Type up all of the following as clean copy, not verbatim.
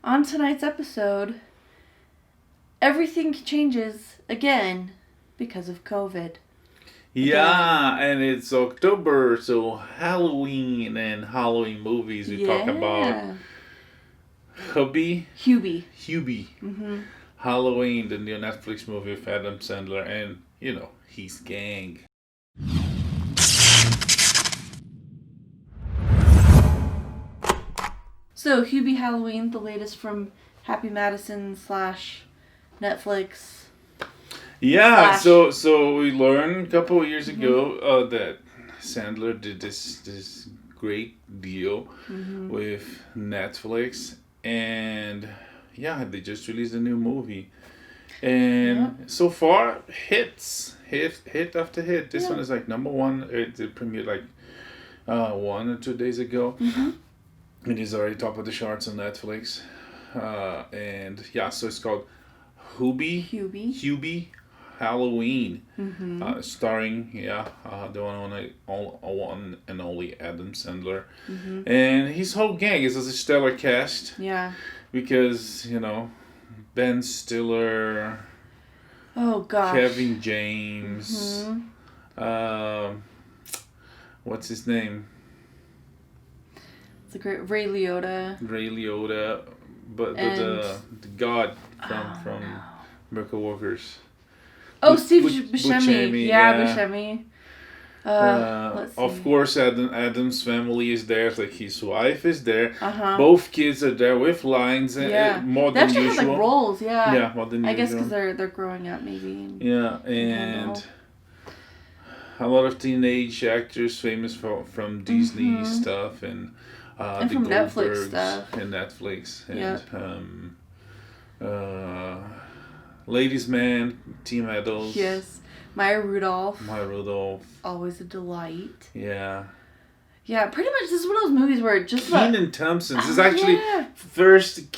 on tonight's episode, everything changes again because of COVID. Yeah, and it's October, so Halloween and Halloween movies. We talk about Hubie Halloween, the new Netflix movie with Adam Sandler, and his gang. So Hubie Halloween, the latest from Happy Madison / Netflix. Yeah, so we learned a couple of years ago that Sandler did this great deal with Netflix, and they just released a new movie, and so far hit after hit. This one is like number one. It premiered like 1 or 2 days ago. It is already top of the charts on Netflix, and so it's called Hubie Halloween, starring the one and only Adam Sandler, and his whole gang is a stellar cast. Yeah, because Ben Stiller, Kevin James, what's his name? It's a great Ray Liotta, but the god from Miracle Workers. Oh, Steve Buscemi. Buscemi. Let's see. Of course, Adam's family is there. Like his wife is there. Both kids are there with lines. More they than actually usual. have like roles. Yeah, more than I usual. guess because they're growing up maybe. And a lot of teenage actors famous from Disney stuff and the from Goldbergs Netflix stuff. And Netflix and Ladies Man, Team Idols. Yes. Maya Rudolph. Always a delight. Yeah. Yeah, pretty much this is one of those movies where it's just Kenan Thompson. This is actually first time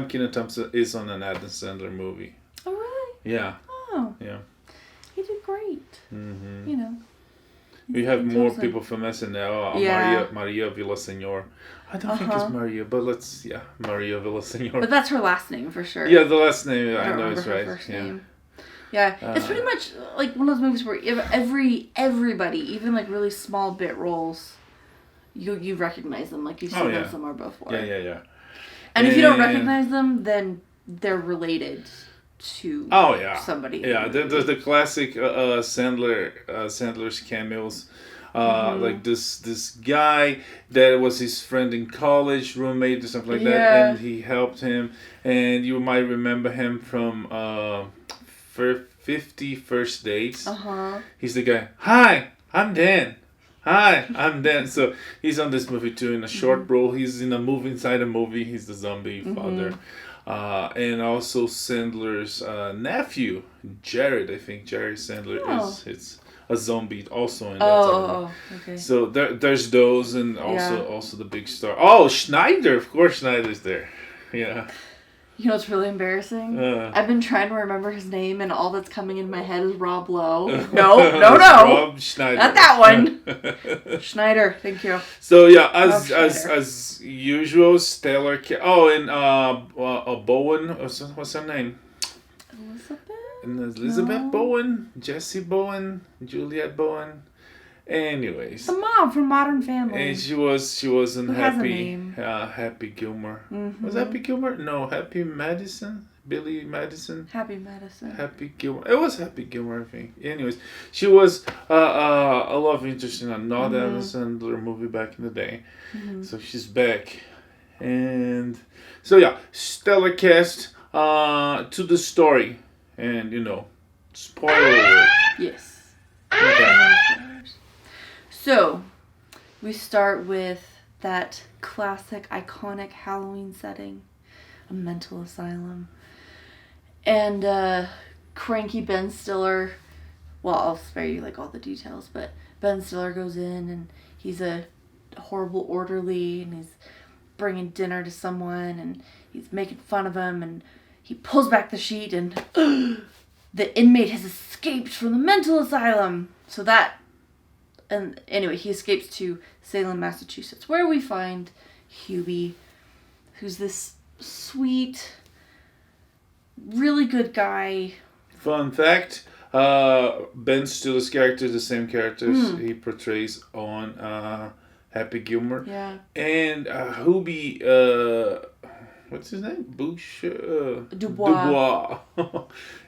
Kenan Thompson is on an Adam Sandler movie. Oh, really? Yeah. Oh. Yeah. He did great. We have more people from SNL. Maria Villaseñor. I don't think it's Maria, but Maria Villaseñor. But that's her last name for sure. Yeah, the last name I know is her right. First name. Yeah, it's pretty much like one of those movies where everybody, even like really small bit roles, you recognize them, like you've seen them somewhere before. Yeah. And if you don't recognize them, then they're related to somebody. Yeah, there's the classic Sandler's cameos. Like this guy that was his friend in college, roommate or something like that, and he helped him. And you might remember him from 50 First Dates. He's the guy. Hi, I'm Dan. So he's on this movie too in a short role. He's in a movie inside a movie. He's the zombie father. And also Sandler's nephew, Jared. I think Jerry Sandler is a zombie also in that okay. So there's those, and also the big star. Oh, Snyder, of course Snyder's there. Yeah. You know what's really embarrassing? I've been trying to remember his name, and all that's coming into my head is Rob Lowe. No. Rob Schneider. Not that one. Schneider, thank you. So as usual, stellar. And Bowen. What's her name? Elizabeth Bowen, Jesse Bowen, Juliette Bowen. Anyways, the mom from Modern Family. And she was in Happy Gilmore. Was Happy Gilmore? No, Happy Madison. Billy Madison. Happy Madison. Happy Gilmore. It was Happy Gilmore, I think. Anyways, she was a love interest in another Adam Sandler movie back in the day. So she's back, and so stellar cast. To the story, and spoiler alert. Yes. Okay. So, we start with that classic, iconic Halloween setting, a mental asylum. And cranky Ben Stiller, well, I'll spare you like all the details, but Ben Stiller goes in and he's a horrible orderly and he's bringing dinner to someone and he's making fun of him and he pulls back the sheet and the inmate has escaped from the mental asylum. So that, and anyway, he escapes to Salem, Massachusetts, where we find Hubie who's this sweet, really good guy. Fun fact, Ben Stiller's character is the same characters he portrays on Happy Gilmore. Yeah. And Hubie, what's his name? Dubois.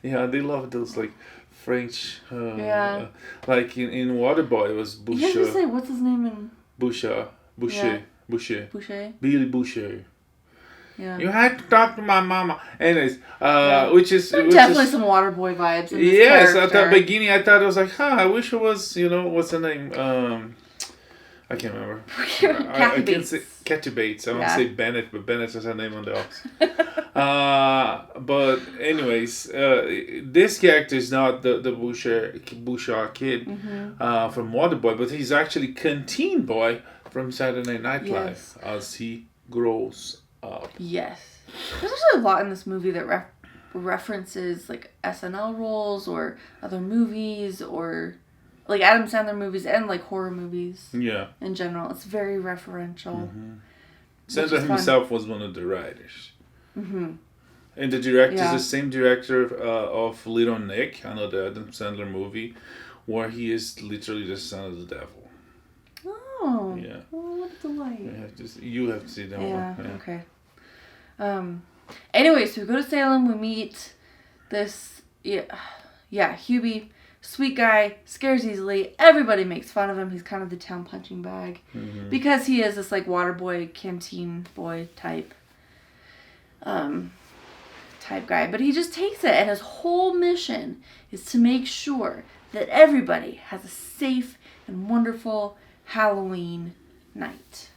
Yeah, they love those like French. Like in Waterboy, it was Boucher. You have to say, what's his name in... Boucher. Yeah. Boucher. Boucher? Billy Boucher. Yeah. You had to talk to my mama. Anyways, which is... definitely some Waterboy vibes in this yes, character. at the beginning I thought it was like, I wish it was, what's the name? I can't remember. Kathy Bates. Kathy Bates. I want to say Bennett, but Bennett is her name on the Ox. But anyways, this character is not the Bouchard kid from Waterboy, but he's actually Canteen Boy from Saturday Night Live as he grows up. Yes. There's actually a lot in this movie that references like SNL roles or other movies or like Adam Sandler movies and like horror movies. Yeah. In general. It's very referential. Sandler himself was one of the writers. And the director is the same director of Little Nick, another Adam Sandler movie, where he is literally the son of the devil. Oh. Yeah. Oh, what a delight. You have to see that one. Yeah, okay. Anyway, so we go to Salem, we meet this, Hubie, sweet guy, scares easily. Everybody makes fun of him. He's kind of the town punching bag. Because he is this, like, water boy, canteen boy type guy. But he just takes it, and his whole mission is to make sure that everybody has a safe and wonderful Halloween night.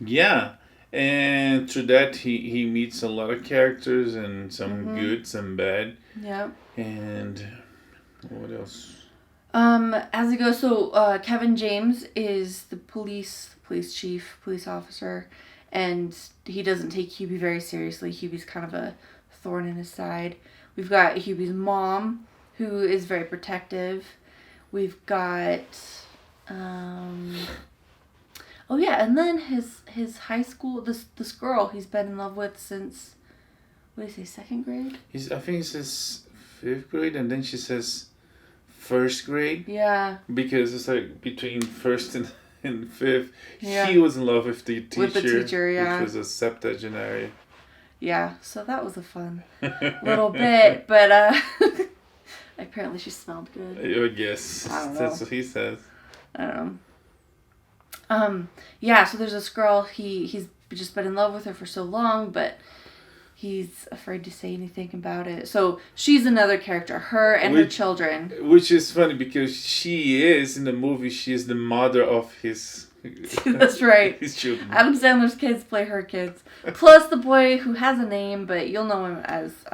Yeah. And through that, he meets a lot of characters, and some good, some bad. Yeah. And what else? As it goes, so Kevin James is the police chief, police officer, and he doesn't take Hubie very seriously. Hubie's kind of a thorn in his side. We've got Hubie's mom, who is very protective. We've got... Oh yeah, and then his high school, this girl he's been in love with since, what do you say, second grade? I think he says 5th grade, and then she says 1st grade. Yeah. Because it's like between 1st and 5th, he was in love with the teacher. With the teacher, yeah. Which was a septuagenarian. Yeah, so that was a fun little bit, but apparently she smelled good. I guess. I don't know. That's what he says. I don't know. Yeah, so there's this girl, he's just been in love with her for so long, but he's afraid to say anything about it. So she's another character, her and her children. Which is funny because she is, in the movie, she is the mother of his... That's right. His children. Adam Sandler's kids play her kids. Plus the boy who has a name, but you'll know him as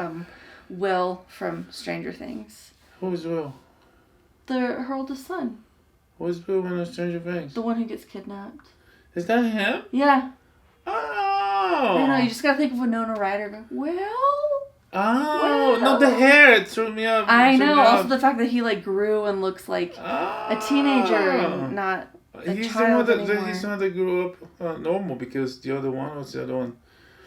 Will from Stranger Things. Who is Will? Her oldest son. What's Will in Stranger Things? The one who gets kidnapped. Is that him? Yeah. Oh. I know, you just gotta think of Winona Ryder going, Will? Oh, no, the hair, it threw me up. I know, also the fact that he like grew and looks like a teenager and not a child anymore. He's the one that grew up normal, because the other one, what's the other one?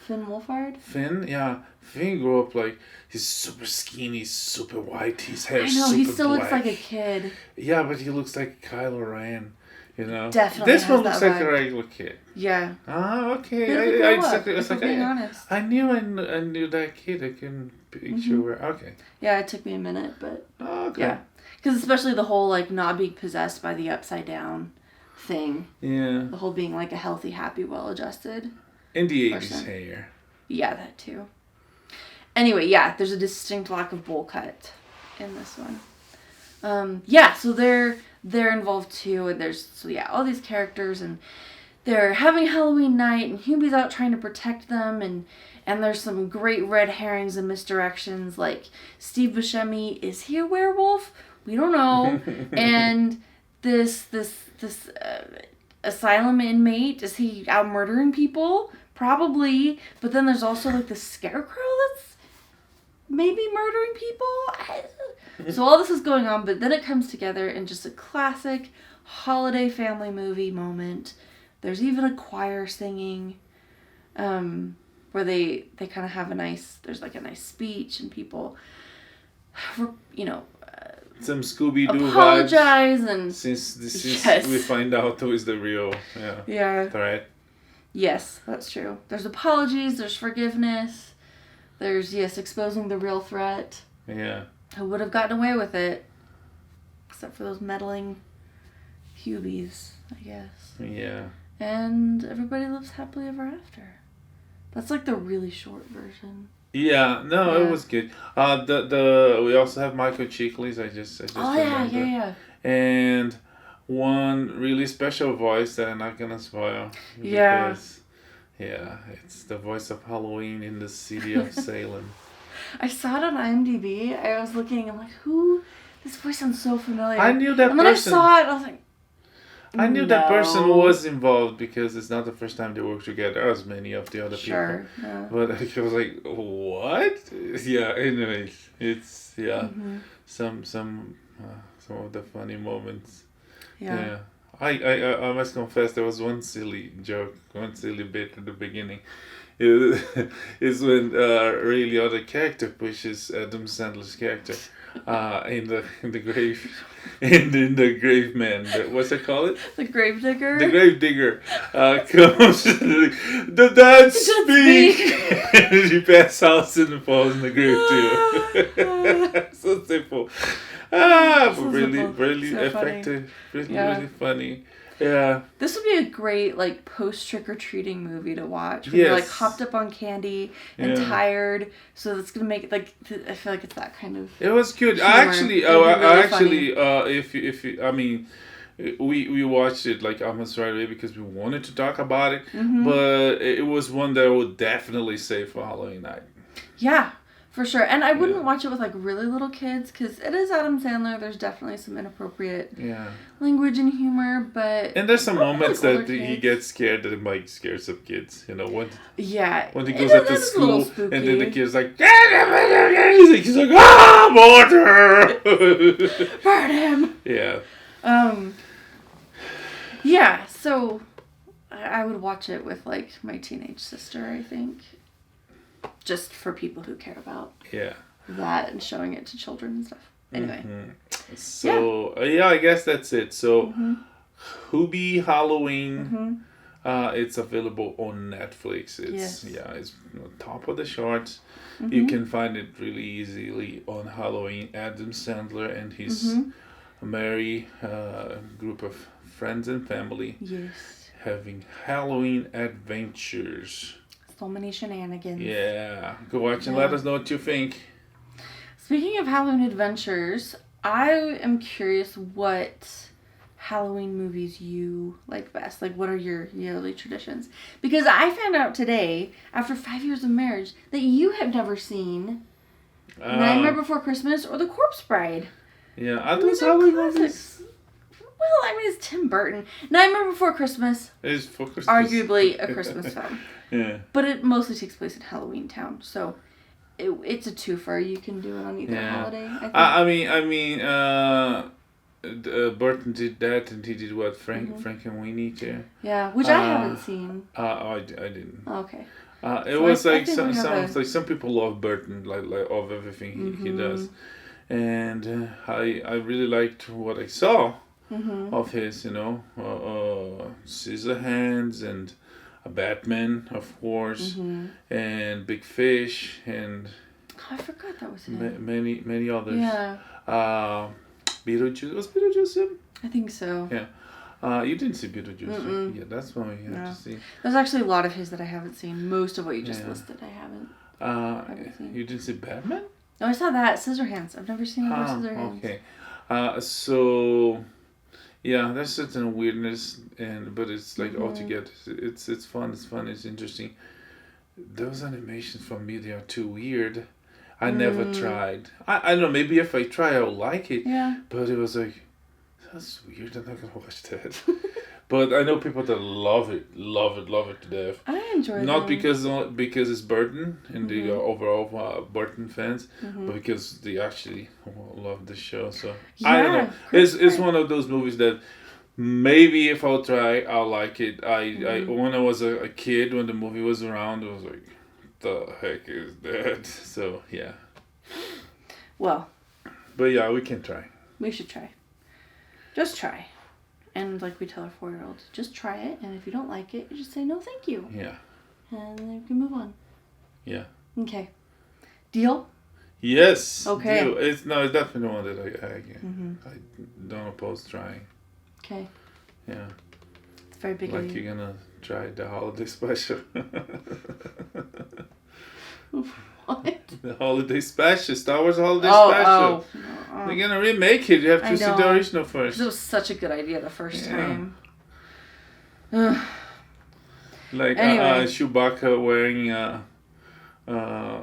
Finn Wolfhard? Finn, yeah. Finn grew up like, he's super skinny, super white, his hair super black. I know, he still looks like a kid. Yeah, but he looks like Kylo Ren, you know? Definitely. This one looks like a regular kid. Yeah. Ah, okay. Being honest. I knew that kid. I couldn't picture where. Okay. Yeah, it took me a minute, but. Oh, okay. Yeah. Because especially the whole, like, not being possessed by the upside down thing. Yeah. The whole being, like, a healthy, happy, well-adjusted. In the 80s hair. Yeah, that too. Anyway, yeah, there's a distinct lack of bowl cut in this one. Yeah, so they're involved too, and there's all these characters, and they're having Halloween night, and Hubie's out trying to protect them, and there's some great red herrings and misdirections, like Steve Buscemi, is he a werewolf? We don't know. And this asylum inmate, is he out murdering people? Probably. But then there's also like the scarecrow that's maybe murdering people. So all this is going on, but then it comes together in just a classic holiday family movie moment. There's even a choir singing. where they kind of have there's like a nice speech and people, some Scooby-Doo apologize vibes, and since yes. we find out who is the real threat. Yes, that's true. There's apologies, there's forgiveness, there's exposing the real threat. Yeah. Who would have gotten away with it, except for those meddling Hubies, I guess. Yeah. And everybody lives happily ever after. That's like the really short version. Yeah, it was good. We also have Michael Chiklis. I just remember. Yeah. And one really special voice that I'm not gonna spoil. Yeah. Because, it's the voice of Halloween in the city of Salem. I saw it on IMDb. I was looking. I'm like, who? This voice sounds so familiar. I knew that person. And then I saw it. I was like, I knew that person was involved because it's not the first time they worked together, as many of the other people. Yeah. But I was like, what? Yeah. Anyways, it's some of the funny moments. Yeah. I must confess there was one silly joke, one silly bit at the beginning. Is when Ray Liotta character pushes Adam Sandler's character in the grave in the grave man. What's it called? The grave digger. The grave digger comes. The dead speak. And he passes out and falls in the grave too. So simple. But really so effective. Really funny. Yeah. This would be a great post trick-or-treating movie to watch. When you're hopped up on candy and tired, so that's gonna make it I feel like it's that kind of. It was good. Humor. We watched it almost right away because we wanted to talk about it, but it was one that I would definitely say for Halloween night. Yeah. For sure. And I wouldn't watch it with really little kids because it is Adam Sandler. There's definitely some inappropriate language and humor, but... And there's some moments that he gets scared that it might scare some kids, when when he goes up to school and then the kid's like, he's like, mortar! Burn him! Yeah. Yeah, so I would watch it with my teenage sister, I think. Just for people who care about that and showing it to children and stuff. Anyway. Mm-hmm. So, I guess that's it. So, Hubie Halloween, it's available on Netflix. It's it's top of the charts. You can find it really easily on Halloween. Adam Sandler and his merry group of friends and family having Halloween adventures. So many shenanigans. Yeah. Go watch and let us know what you think. Speaking of Halloween adventures, I am curious what Halloween movies you like best. What are your yearly traditions? Because I found out today, after 5 years of marriage, that you have never seen Nightmare Before Christmas or The Corpse Bride. Yeah, are those Halloween movies? Well, it's Tim Burton. Nightmare Before Christmas is for Christmas. Arguably a Christmas film. Yeah. But it mostly takes place in Halloween Town, so it's a twofer. You can do it on either holiday, I think. Burton did that, and he did what? Frank and Weenie too. Yeah, which I haven't seen. I didn't. Oh, okay. It was some people love Burton, of everything he does, and I really liked what I saw of his, Scissorhands and a Batman, of course, and Big Fish, and I forgot that was him. Many others. Yeah. Beetlejuice. Was Beetlejuice him? I think so. Yeah. You didn't see Beetlejuice. Yeah, that's one you have to see. There's actually a lot of his that I haven't seen. Most of what you just listed, I haven't. Seen. You didn't see Batman? No, I saw that. Scissorhands. I've never seen Scissorhands. Okay. So... Yeah, there's certain weirdness, but it's altogether, it's fun, it's interesting. Those animations from me, they are too weird. I never tried. I don't know, maybe if I try, I'll like it. Yeah. But it was that's weird, I'm not going to watch that. But I know people that love it to death. I enjoy it. Not because it's Burton and the overall Burton fans, but because they actually love the show. So I don't know. It's one of those movies that maybe if I'll try, I'll like it. I when I was a kid, when the movie was around, I was like, the heck is that? So yeah. Well. But yeah, we can try. We should try. Just try. And like we tell our 4-year-old, just try it, and if you don't like it, you just say no thank you. Yeah. And then you can move on. Yeah. Okay. Deal? Yes. Okay. Deal. It's definitely one that I don't oppose trying. Okay. Yeah. It's very big. Like you're gonna try the holiday special. What? The holiday special, Star Wars holiday special. Oh. They're gonna remake it. You have to see the original first. It was such a good idea the first time. Like anyway. Chewbacca wearing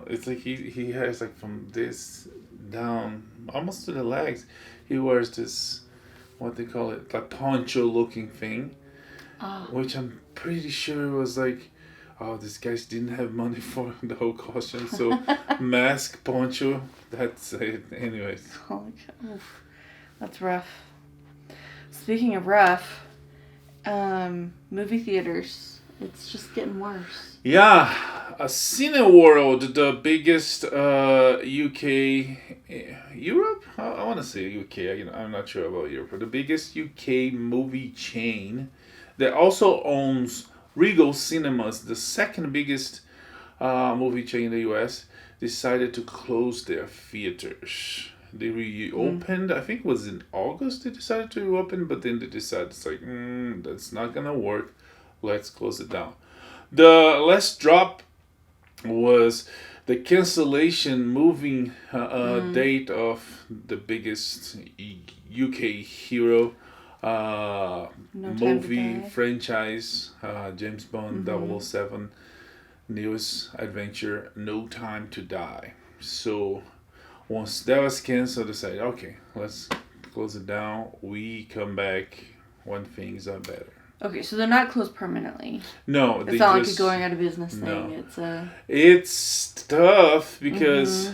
it's like he has like from this down almost to the legs. He wears this, what they call it, like poncho looking thing, which I'm pretty sure was like, oh, these guys didn't have money for the whole costume, so mask, poncho, that's it. Anyways. Oh my God. Oof. That's rough. Speaking of rough, movie theaters, it's just getting worse. Yeah, Cineworld, the biggest UK, Europe? I want to say UK, I'm not sure about Europe, but the biggest UK movie chain that also owns Regal Cinemas, the second biggest movie chain in the US, decided to close their theaters. They reopened, I think it was in August they decided to reopen, but then they decided, it's like, that's not going to work. Let's close it down. The last drop was the cancellation moving date of the biggest UK hero movie franchise, James Bond 007 news adventure, No Time to Die. So once that was canceled, they said, okay, let's close it down. We come back when things are better. Okay, so they're not closed permanently. No, it's not like a going out of business thing. No. It's tough because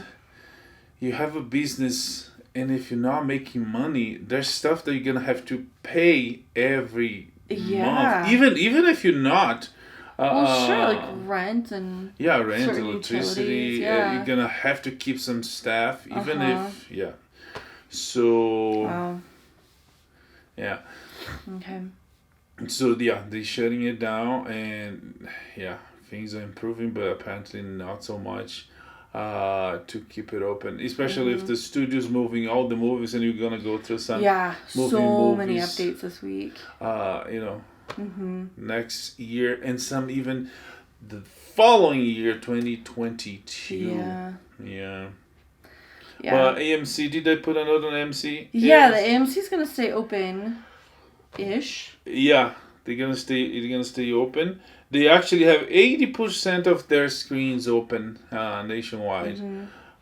you have a business, and if you're not making money, there's stuff that you're gonna have to pay every month. Even if you're not. Sure, like rent and rent, electricity. You're gonna have to keep some staff, even if So. Wow. Yeah. Okay. So they're shutting it down, and things are improving, but apparently not so much to keep it open, especially if the studio's moving all the movies, and you're gonna go through some so many updates this week. Next year, and some even the following year, 2022. Yeah. But AMC, did they put a note on AMC? Yeah, the AMC's gonna stay open. Ish. Yeah, they're gonna stay open. They actually have 80% of their screens open nationwide,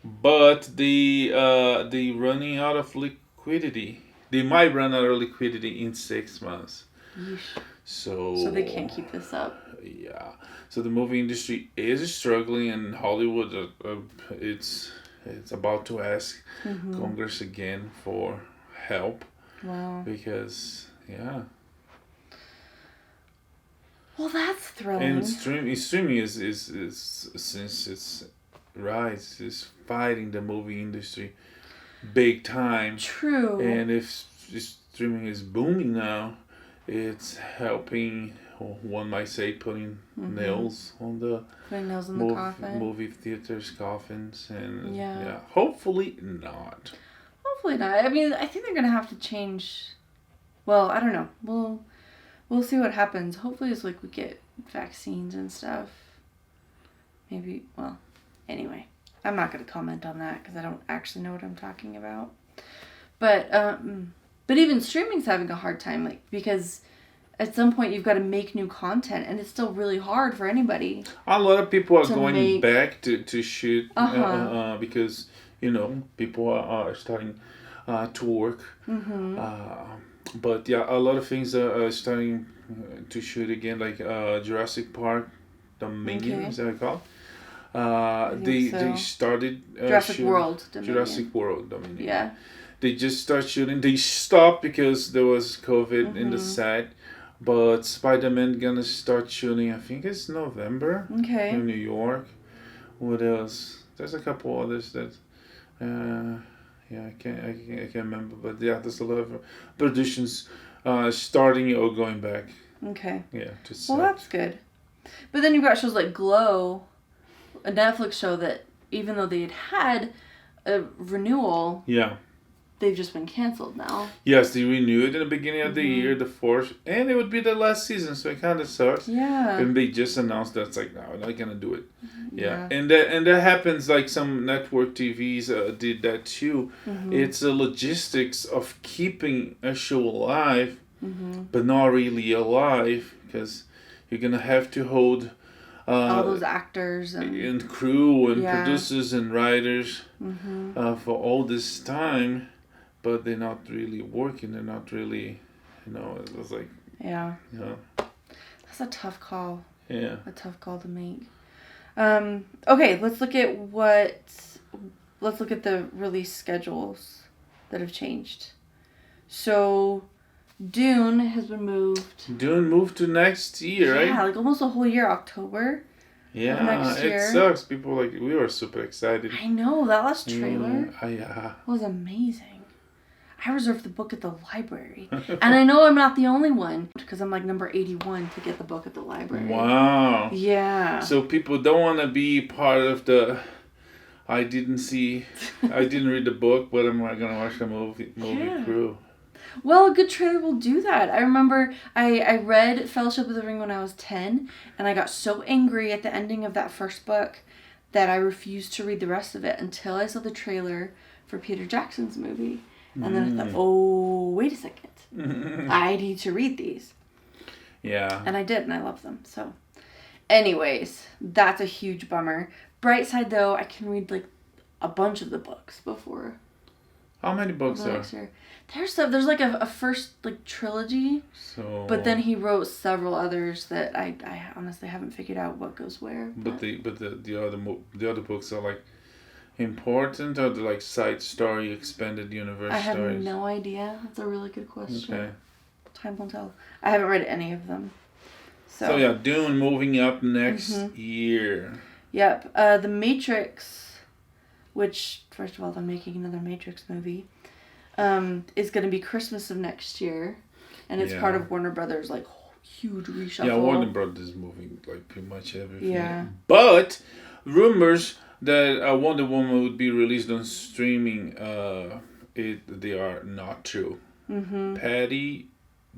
but they running out of liquidity. They might run out of liquidity in 6 months. Yeesh. So they can't keep this up. Yeah. So the movie industry is struggling, and Hollywood it's about to ask Congress again for help. Wow. Because. Yeah. Well, that's thrilling. And streaming is since its rise is fighting the movie industry big time. True. And if streaming is booming now, it's helping. One might say putting nails on the coffin. Movie theaters' coffins, and hopefully not. Hopefully not. I mean, I think they're gonna have to change. Well, I don't know. We'll see what happens. Hopefully it's like we get vaccines and stuff. Maybe, well, anyway. I'm not going to comment on that because I don't actually know what I'm talking about. But even streaming's having a hard time, like, because at some point you've got to make new content, and it's still really hard for anybody. A lot of people are going back to shoot because, people are starting to work. But a lot of things are starting to shoot again, like Jurassic Park, Dominion, is that called? They started Jurassic World Dominion. Yeah. They just started shooting. They stopped because there was COVID in the set. But Spider-Man gonna start shooting, I think it's November in New York. What else? There's a couple others that. I can't remember, but yeah, there's a lot of productions starting or going back. Okay. Yeah. Well, that's good. But then you've got shows like Glow, a Netflix show that even though they had a renewal, they've just been canceled now. Yes, they renewed in the beginning of the year, the 4th, and it would be the last season, so it kind of sucks. Yeah. And they just announced that it's like, no, we're not gonna do it. Yeah. And that happens, like some network TVs did that too. It's the logistics of keeping a show alive, but not really alive, because you're gonna have to hold all those actors and crew and producers and writers for all this time. But they're not really working. They're not really, it was like... Yeah. That's a tough call. Yeah. A tough call to make. Okay, let's look at the release schedules that have changed. So, Dune has been moved. Dune moved to next year, right? Yeah, like almost a whole year, October. Yeah, next year. It sucks. People we were super excited. I know, that last trailer Yeah. was amazing. I reserved the book at the library. And I know I'm not the only one, because I'm like number 81 to get the book at the library. Wow. Yeah. So people don't want to be part of the... I didn't read the book, but I'm going to watch the movie crew. Well, a good trailer will do that. I remember I read Fellowship of the Ring when I was 10, and I got so angry at the ending of that first book that I refused to read the rest of it until I saw the trailer for Peter Jackson's movie. And then I thought, oh, wait a second. I need to read these. Yeah. And I did, and I love them. So, anyways, that's a huge bummer. Bright side, though, I can read, like, a bunch of the books before. How many books are there? There's like a first, like, trilogy. So. But then he wrote several others that I honestly haven't figured out what goes where. But the other books are, like, important, or the like side story, expanded universe I have stories? no idea. That's a really good question. Okay. Time will tell. I haven't read any of them. So yeah, Dune moving up next year. Yep. The Matrix, which first of all they're making another Matrix movie, is going to be Christmas of next year, and it's part of Warner Brothers like huge reshuffle. Yeah, Warner Brothers is moving like pretty much everything. Yeah. But rumors that Wonder Woman would be released on streaming, they are not true. Patty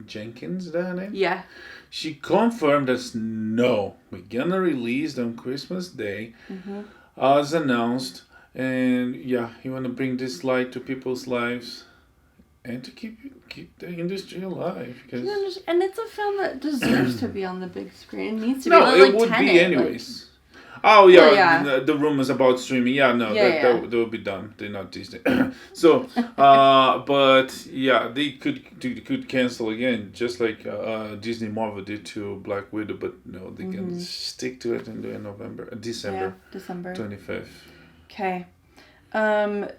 Jenkins, is that her name? Yeah. She confirmed that no, we're gonna release on Christmas Day, as announced, and yeah, you wanna bring this light to people's lives, and to keep the industry alive. And it's a film that deserves to be on the big screen. It needs to be. No, it would be anyways. Oh yeah, yeah. The rumors about streaming. Yeah, no, that will be done. They're not Disney. So, but yeah, they could cancel again, just like Disney Marvel did to Black Widow. But no, they can stick to it and do it December 25th. Okay. In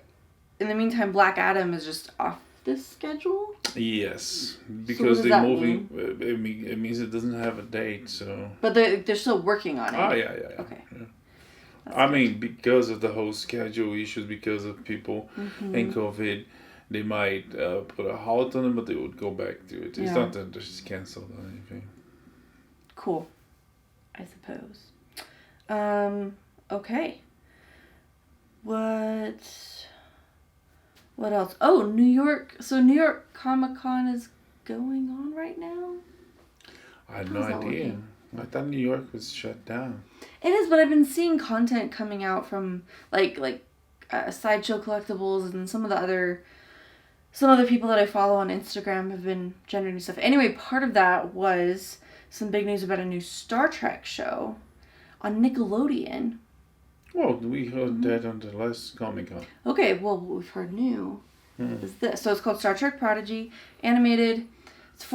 the meantime, Black Adam is just off this schedule. Yes, because they're moving. It means it doesn't have a date. So. But they're still working on it. Oh yeah. Okay. Yeah. I mean, because of the whole schedule issues, because of people and COVID, they might put a halt on it, but they would go back to it. It's not that they're just canceled or anything. Cool. I suppose. Okay. What else? Oh, New York. So New York Comic-Con is going on right now? I had no idea. I thought New York was shut down. It is, but I've been seeing content coming out from like Sideshow Collectibles and some other people that I follow on Instagram have been generating stuff. Anyway, part of that was some big news about a new Star Trek show on Nickelodeon. Well, we heard that on the last Comic-Con. Okay, well, what we've heard new is this. So it's called Star Trek Prodigy, animated. It's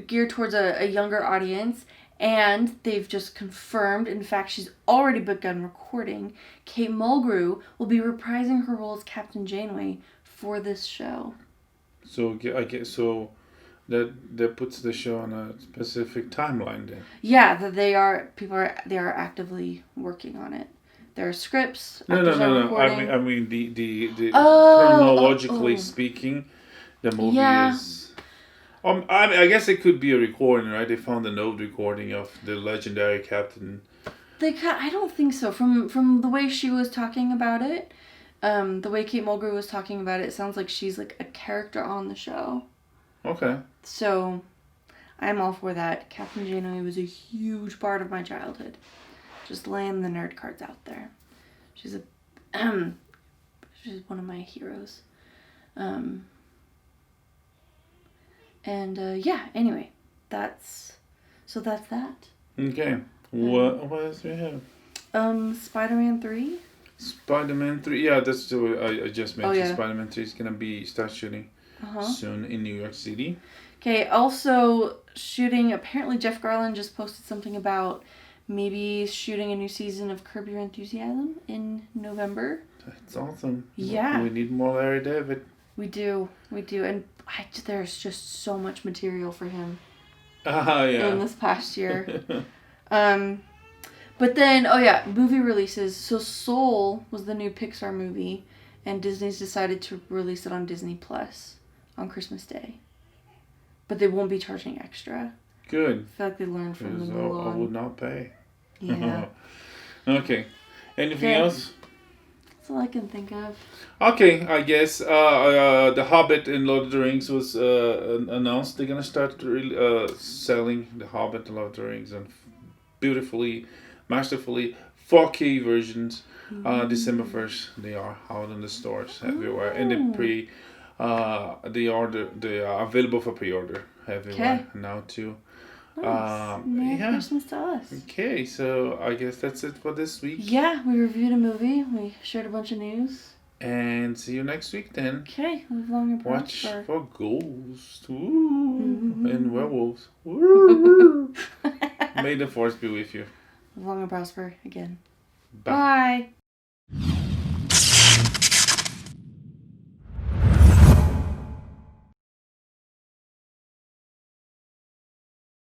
geared towards a younger audience. And they've just confirmed, in fact, she's already begun recording. Kate Mulgrew will be reprising her role as Captain Janeway for this show. So I guess that puts the show on a specific timeline then. Yeah, that they are actively working on it. There are scripts. No. Recording. I mean the chronologically speaking, the movie is. I guess it could be a recording, right? They found an old recording of the legendary Captain. I don't think so. From the way she was talking about it, the way Kate Mulgrew was talking about it, it sounds like she's like a character on the show. Okay. So, I'm all for that. Captain Janeway was a huge part of my childhood. Just laying the nerd cards out there. She's one of my heroes. Anyway, that's that. Okay. What else do we have? Spider-Man 3. Spider-Man 3. Yeah, that's the I just mentioned. Yeah. Spider-Man 3 is gonna start shooting soon in New York City. Okay. Also shooting. Apparently, Jeff Garlin just posted something about maybe shooting a new season of Curb Your Enthusiasm in November. That's awesome. Yeah. We need more Larry David. We do, and there's just so much material for him. Yeah. In this past year. But then, movie releases. So Soul was the new Pixar movie, and Disney's decided to release it on Disney Plus on Christmas Day. But they won't be charging extra. Good. I feel like they learned from the Mulan. I would not pay. Yeah. Okay. Anything else? That's all I can think of. Okay, I guess The Hobbit and Lord of the Rings was announced. They're gonna start selling The Hobbit and Lord of the Rings and beautifully, masterfully 4K versions. December 1st, they are out in the stores everywhere, and they are available for pre-order everywhere now too. Nice. Merry Christmas to us. Okay, so I guess that's it for this week. Yeah, we reviewed a movie. We shared a bunch of news. And see you next week then. Okay, live long and prosper. Watch for ghosts and werewolves. May the force be with you. Live long and prosper again. Bye. Bye.